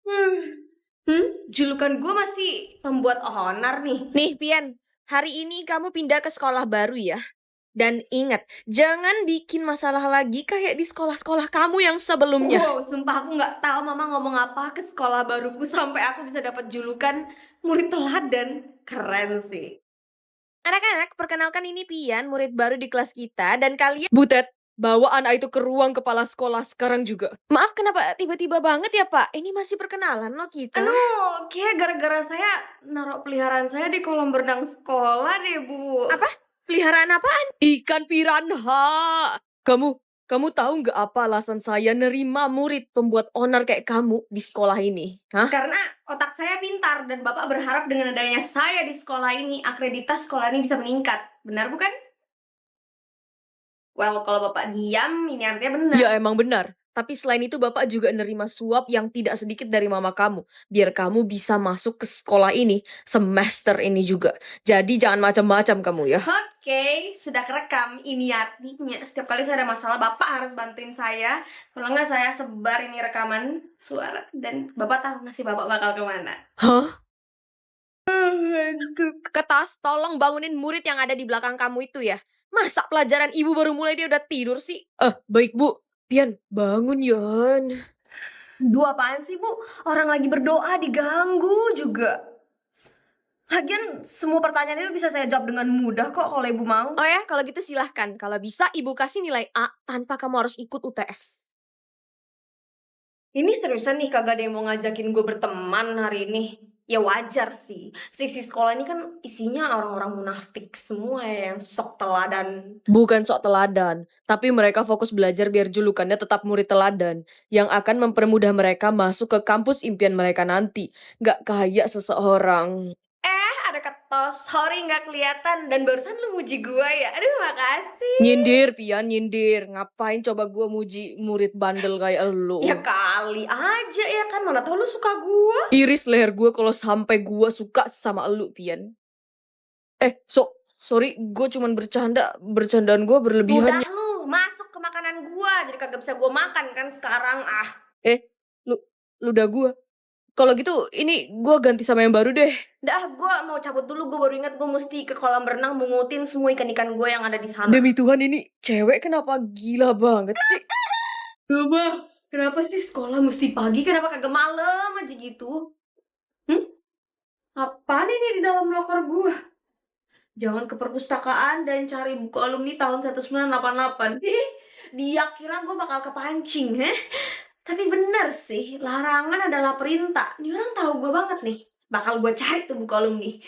Hmm. Julukan gue masih pembuat onar nih. Nih, Pian, hari ini kamu pindah ke sekolah baru ya. Dan ingat, jangan bikin masalah lagi kayak di sekolah-sekolah kamu yang sebelumnya. Wow, sumpah aku nggak tahu mama ngomong apa ke sekolah baruku sampai aku bisa dapat julukan murid teladan. Keren sih. Anak-anak, perkenalkan ini Pian, murid baru di kelas kita, dan kalian... Butet, bawa anak itu ke ruang kepala sekolah sekarang juga. Maaf, kenapa tiba-tiba banget ya, Pak? Ini masih perkenalan loh kita. Kayak gara-gara saya naruh peliharaan saya di kolam berenang sekolah deh, Bu. Apa? Peliharaan apaan? Ikan piranha. Kamu tahu nggak apa alasan saya nerima murid pembuat onar kayak kamu di sekolah ini? Hah? Karena otak saya pintar dan Bapak berharap dengan adanya saya di sekolah ini, akreditas sekolah ini bisa meningkat. Benar bukan? Well, kalau Bapak diam, ini artinya benar. Ya emang benar. Tapi selain itu Bapak juga nerima suap yang tidak sedikit dari mama kamu. Biar kamu bisa masuk ke sekolah ini semester ini juga. Jadi jangan macam-macam kamu ya. Oke, sudah kerekam. Ini artinya setiap kali saya ada masalah, Bapak harus bantuin saya. Kalau nggak saya sebar ini rekaman suara dan Bapak tahu nasib Bapak bakal kemana. Hah? Ketas, tolong bangunin murid yang ada di belakang kamu itu ya. Masa pelajaran ibu baru mulai dia udah tidur sih? Baik bu. Pian, bangun Yon. Dua apaan sih, Bu? Orang lagi berdoa diganggu juga. Lagian semua pertanyaan itu bisa saya jawab dengan mudah kok kalau Ibu mau. Oh ya, kalau gitu silahkan. Kalau bisa ibu kasih nilai A tanpa kamu harus ikut UTS. Ini seriusan nih kagak ada yang mau ngajakin gue berteman hari ini. Ya wajar sih. Sisi sekolah ini kan isinya orang-orang munafik semua ya, yang sok teladan. Bukan sok teladan, tapi mereka fokus belajar biar julukannya tetap murid teladan, yang akan mempermudah mereka masuk ke kampus impian mereka nanti. Nggak kayak seseorang. Ada ketos, sorry nggak kelihatan. Dan barusan lu muji gue ya. Aduh, makasih. Nyindir, Pian, nyindir. Ngapain coba gue muji murid bandel kayak elu? Ya kali aja ya kan, mana tau lu suka gue. Iris leher gue kalau sampai gue suka sama elu, Pian. Sorry, gue cuman bercanda. Bercandaan gue berlebihan. Udah lu, masuk ke makanan gue. Jadi kagak bisa gue makan kan sekarang. Lu, ludah gue. Kalau gitu, ini gue ganti sama yang baru deh. Dah, gue mau cabut dulu. Gue baru ingat gue mesti ke kolam renang mungutin semua ikan-ikan gue yang ada di sana. Demi Tuhan, ini cewek kenapa gila banget sih? Kenapa sih sekolah mesti pagi? Kenapa kagak malam aja gitu? Apaan ini di dalam loker gue? Jangan ke perpustakaan dan cari buku alumni tahun 1988. Dia kira gue bakal kepancing, Tapi bener sih, larangan adalah perintah. Ini orang tahu gue banget nih. Bakal gue cari tuh buku alumni.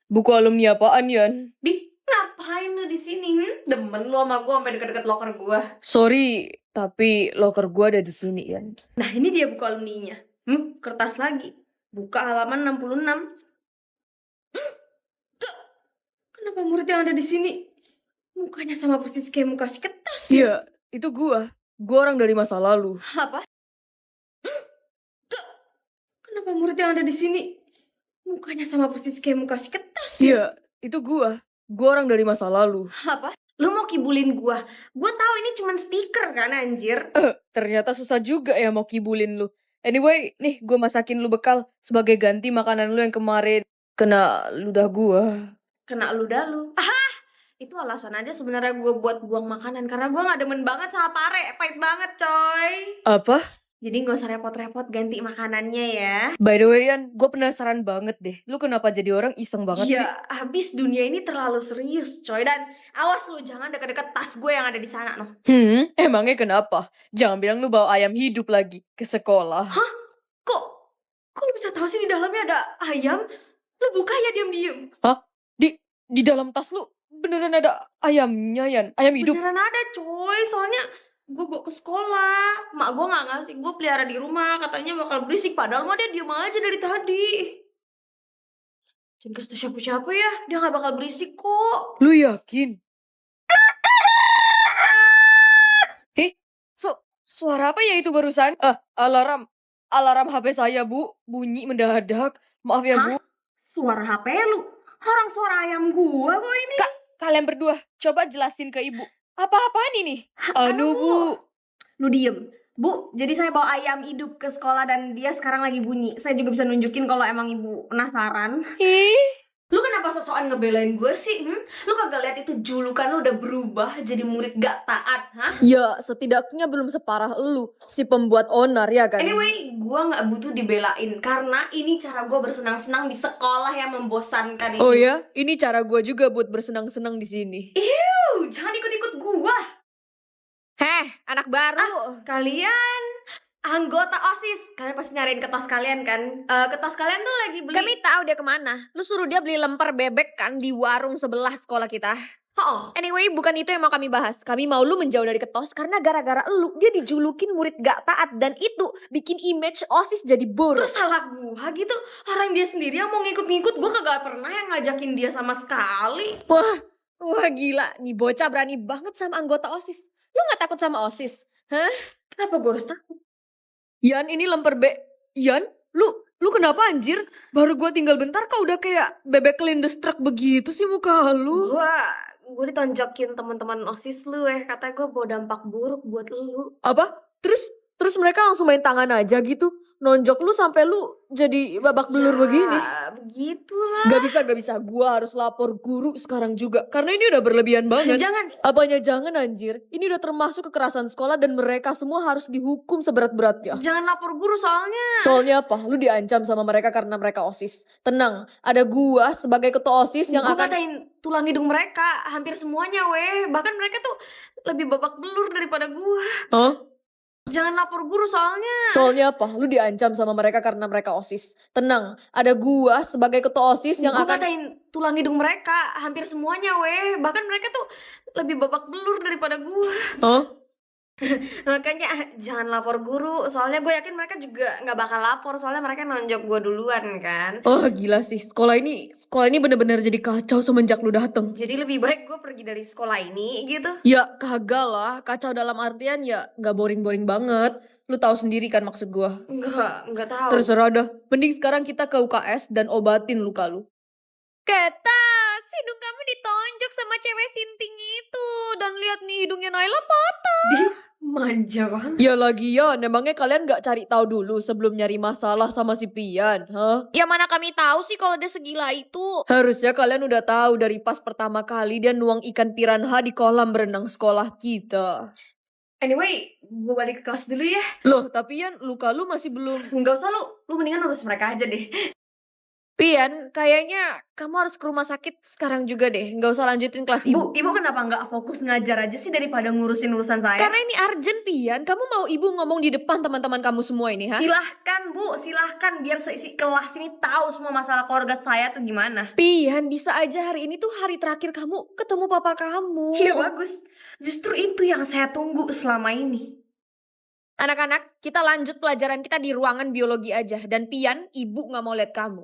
Buku alumni apaan, Yan? Ngapain lu di sini? Demen lu sama gue sampai deket-deket loker gue. Sorry, tapi loker gue ada di sini, Yan. Nah, ini dia buku alumninya. Kertas lagi. Buka halaman 66. Kenapa murid yang ada di sini mukanya sama persis kayak muka si kertas? Iya, itu gue. Gue orang dari masa lalu. Apa? Kenapa murid yang ada di sini mukanya sama persis kayak muka si kertas? Iya, itu gue. Gue orang dari masa lalu. Apa? Lu mau kibulin gua? Gua tahu ini cuma stiker kan, anjir. Ternyata susah juga ya mau kibulin lu. Anyway, nih gue masakin lu bekal sebagai ganti makanan lu yang kemarin kena ludah gue. Kena ludah lu. Itu alasan aja sebenarnya gue buat buang makanan karena gue nggak demen banget sama pare, pahit banget coy. Apa? Jadi gak usah repot-repot ganti makanannya ya. By the way, Yan, gue penasaran banget deh. Lu kenapa jadi orang iseng banget sih? Ya, habis dunia ini terlalu serius coy. Dan awas lu jangan deket-deket tas gue yang ada di sana noh. Emangnya kenapa? Jangan bilang lu bawa ayam hidup lagi ke sekolah. Hah? Kok lu bisa tahu sih di dalamnya ada ayam? Lu buka ya diam-diam. Hah? Di dalam tas lu beneran ada ayamnya, Yan? Ayam hidup? Beneran ada coy, soalnya gue bawa ke sekolah. Mak gue gak ngasih, gue pelihara di rumah. Katanya bakal berisik, padahal mah dia diem aja dari tadi. Jangan kasih tau siapa-siapa ya, dia gak bakal berisik kok. Lu yakin? Suara apa ya itu barusan? Alarm HP saya, Bu. Bunyi mendadak. Maaf ya, Bu. Suara HP lu? Orang suara ayam gue kok ini. Kalian berdua, coba jelasin ke Ibu. Apa-apaan ini? Bu. Lu diem. Bu, jadi saya bawa ayam hidup ke sekolah dan dia sekarang lagi bunyi. Saya juga bisa nunjukin kalau emang ibu penasaran. Ih, Lu kenapa sosokan ngebelain gue sih? Lu kagak lihat itu julukan lu udah berubah jadi murid gak taat, hah? ya setidaknya belum separah lu, si pembuat onar ya kan? Anyway, gue nggak butuh dibelain karena ini cara gue bersenang-senang di sekolah yang membosankan ini. Oh ya, ini cara gue juga buat bersenang-senang di sini. Jangan ikut-ikut gue. Heh, anak baru. Kalian anggota OSIS, kalian pasti nyariin ketos kalian kan? Ketos kalian tuh lagi beli. Kami tahu dia kemana. Lu suruh dia beli lemper bebek kan di warung sebelah sekolah kita. Oh, Anyway, bukan itu yang mau kami bahas. Kami mau lu menjauh dari ketos karena gara-gara lu dia dijulukin murid gak taat dan itu bikin image OSIS jadi buruk. terus salah gua gitu. Orang dia sendiri yang mau ngikut-ngikut, gua kagak pernah yang ngajakin dia sama sekali. Wah gila, nih bocah berani banget sama anggota OSIS. Lu gak takut sama OSIS? Hah? Kenapa gua harus takut? Yan, ini lemper Yan, lu kenapa anjir? Baru gua tinggal bentar kau udah kayak bebek kelindestruk begitu sih muka lu. Gua ditonjokin teman-teman OSIS lu katanya gua bawa dampak buruk buat lu. Apa? Terus mereka langsung main tangan aja gitu. Nonjok lu sampai lu jadi babak belur begini. Begitulah. Gak bisa. Gua harus lapor guru sekarang juga. Karena ini udah berlebihan banget. Jangan. Apanya jangan anjir. Ini udah termasuk kekerasan sekolah dan mereka semua harus dihukum seberat-beratnya. Jangan lapor guru soalnya. Soalnya apa? Lu diancam sama mereka karena mereka OSIS. Tenang, ada gua sebagai ketua OSIS yang Gua akan... katain tulang hidung mereka, hampir semuanya Bahkan mereka tuh lebih babak belur daripada gua. Hah? Jangan lapor guru soalnya. Soalnya apa? Lu diancam sama mereka karena mereka OSIS. Tenang, ada gua sebagai ketua OSIS yang Gua akan... katain tulang hidung mereka, hampir semuanya Bahkan mereka tuh lebih babak belur daripada gua. Hah? Makanya jangan lapor guru, soalnya gue yakin mereka juga nggak bakal lapor, soalnya mereka nonjok gue duluan kan. Oh gila sih, sekolah ini bener-bener jadi kacau semenjak lu dateng. Jadi lebih baik gue pergi dari sekolah ini gitu. Ya kagak lah, kacau dalam artian ya gak boring-boring banget. Lu tahu sendiri kan maksud gua. Nggak tahu. Terserah dah, mending sekarang kita ke UKS dan obatin luka lu. Ketas, hidung kamu ditonjok sama cewek sinting itu. Dan lihat nih hidungnya Naila patah. Manja banget. Ya lagian, emangnya kalian gak cari tahu dulu sebelum nyari masalah sama si Pian, hah? Ya mana kami tahu sih kalau dia segila itu. Harusnya kalian udah tahu dari pas pertama kali dia nuang ikan piranha di kolam berenang sekolah kita. Anyway, gue balik ke kelas dulu ya. Loh, tapi Yan, luka lu masih belum... Nggak usah lu mendingan urus mereka aja deh. Pian, kayaknya kamu harus ke rumah sakit sekarang juga deh. Nggak usah lanjutin kelas ibu. Ibu kenapa nggak fokus ngajar aja sih daripada ngurusin urusan saya? Karena ini urgent, Pian. Kamu mau ibu ngomong di depan teman-teman kamu semua ini, ha? Silahkan Bu, silahkan biar seisi kelas ini tahu semua masalah keluarga saya tuh gimana. Pian, bisa aja hari ini tuh hari terakhir kamu ketemu papa kamu. Iya bagus, justru itu yang saya tunggu selama ini. Anak-anak, kita lanjut pelajaran kita di ruangan biologi aja. Dan Pian, ibu nggak mau lihat kamu.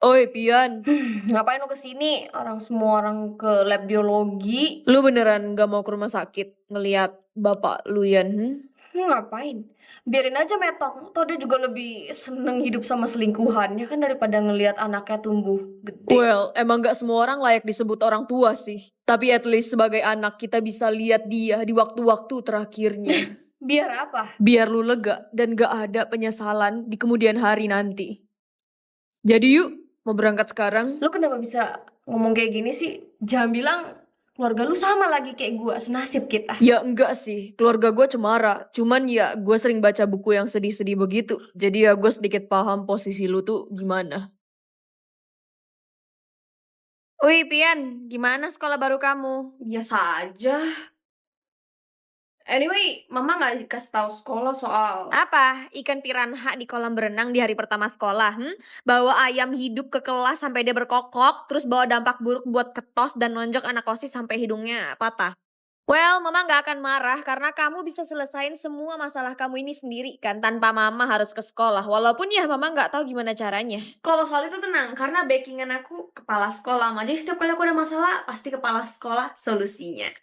Oi, Pian. Ngapain lu kesini? Semua orang ke lab biologi. Lu beneran nggak mau ke rumah sakit ngelihat bapak lu, Yan? Ngapain? Biarin aja metok. Toh dia juga lebih seneng hidup sama selingkuhannya kan daripada ngelihat anaknya tumbuh gede. Well, emang gak semua orang layak disebut orang tua sih. Tapi at least sebagai anak kita bisa lihat dia di waktu-waktu terakhirnya. Biar apa? Biar lu lega dan gak ada penyesalan di kemudian hari nanti. Jadi yuk, mau berangkat sekarang? Lu kenapa bisa ngomong kayak gini sih? Jangan bilang keluarga lu sama lagi kayak gua, senasib kita. Ya enggak sih, keluarga gue cemara. Cuman ya gue sering baca buku yang sedih-sedih begitu. Jadi ya gue sedikit paham posisi lu tuh gimana. Wih Pian, gimana sekolah baru kamu? Biasa aja. Anyway, mama nggak dikasih tahu sekolah soal Apa? Ikan piranha di kolam berenang di hari pertama sekolah? Bawa ayam hidup ke kelas sampai dia berkokok, terus bawa dampak buruk buat ketos dan nonjok anak OSIS sampai hidungnya patah. Well, mama gak akan marah karena kamu bisa selesain semua masalah kamu ini sendiri kan tanpa mama harus ke sekolah. Walaupun ya mama gak tahu gimana caranya. Kalau soal itu tenang, karena backingan aku kepala sekolah. Jadi setiap kali aku ada masalah, pasti kepala sekolah solusinya.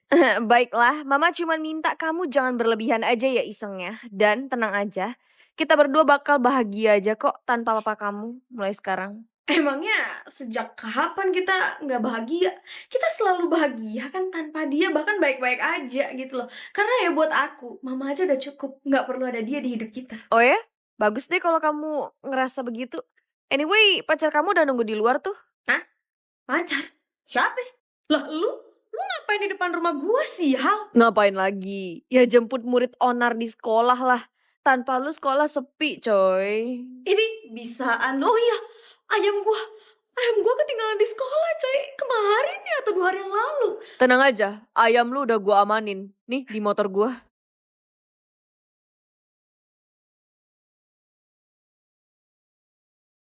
Baiklah, mama cuma minta kamu jangan berlebihan aja ya isengnya. Dan tenang aja, kita berdua bakal bahagia aja kok tanpa papa kamu mulai sekarang. Emangnya sejak kapan kita nggak bahagia? Kita selalu bahagia kan tanpa dia, bahkan baik-baik aja gitu loh. Karena ya buat aku, mama aja udah cukup, nggak perlu ada dia di hidup kita. Oh ya? Bagus deh kalau kamu ngerasa begitu. Anyway, pacar kamu udah nunggu di luar tuh. Hah? Pacar? Siapa? Lah lu ngapain di depan rumah gua sih, Hal? Ngapain lagi? Ya jemput murid onar di sekolah lah. Tanpa lu sekolah sepi, coy. Ini bisaan. Oh iya, ayam gua. Ayam gua ketinggalan di sekolah, coy. Kemarin ya atau 2 hari yang lalu. Tenang aja, ayam lu udah gua amanin. Nih di motor gua.